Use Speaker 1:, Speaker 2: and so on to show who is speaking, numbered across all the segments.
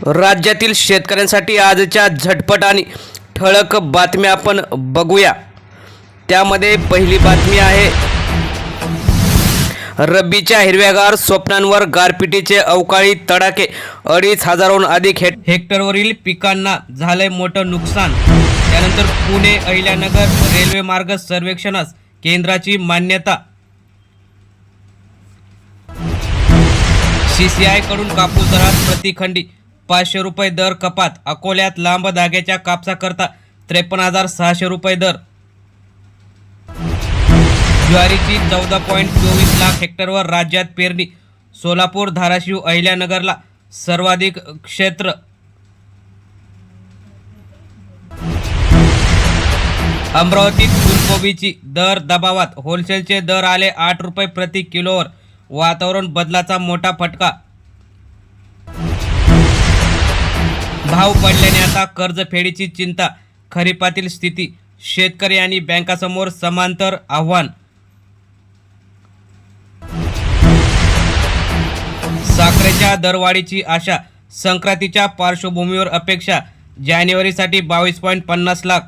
Speaker 1: राज्यातील शेतकऱ्यांसाठी आजच्या झटपट आणि ठळक बातम्या आपण बघूया। त्यामध्ये पहिली बातमी आहे, रब्बीच्या हिरव्यागार स्वप्नांवर गारपिटीचे अवकाळी तडाखे। 2,500हून अधिक हेक्टरवरील पिकांना झालंय मोठं नुकसान। त्यानंतर पुणे अहिल्यानगर रेल्वे मार्ग सर्वेक्षणास केंद्राची मान्यता। CCI कडून कापूस दरात प्रतिखंडी 500 रुपये दर कपात। अकोल्यात लांब धाग्याच्या कापसाकरता 53,600 रुपये दर। ज्वारीची 14.24 लाख हेक्टरवर राज्यात पेरणी। सोलापूर, धाराशिव, अहिल्यानगरला सर्वाधिक क्षेत्र। अमरावतीत फुलकोबीची दर दबावात, होलसेलचे दर आले 8 रुपये प्रति किलोवर। वातावरण बदलाचा मोठा फटका। भाव पडल्याने आता कर्जफेडीची चिंता। खरीपातील स्थिती, शेतकरी आणि बँकांसमोर समांतर आव्हान। साखरेच्या दरवाढीची आशा, संक्रांतीच्या पार्श्वभूमीवर अपेक्षा। जानेवारीसाठी 22.50 लाख।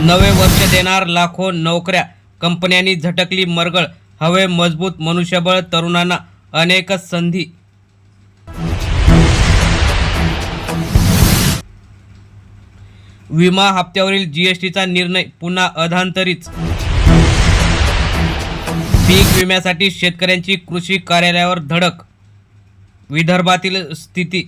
Speaker 1: नवे वर्ष देणार लाखो नोकऱ्या, कंपन्यांनी झटकली मरगळ। हवे मजबूत मनुष्यबळ, तरुणांना अनेक संधी। विमा हप्त्यावरील GSTचा निर्णय पुन्हा अधांतरीच। पीक विम्यासाठी शेतकऱ्यांची कृषी कार्यालयावर धडक। विदर्भातील स्थिती,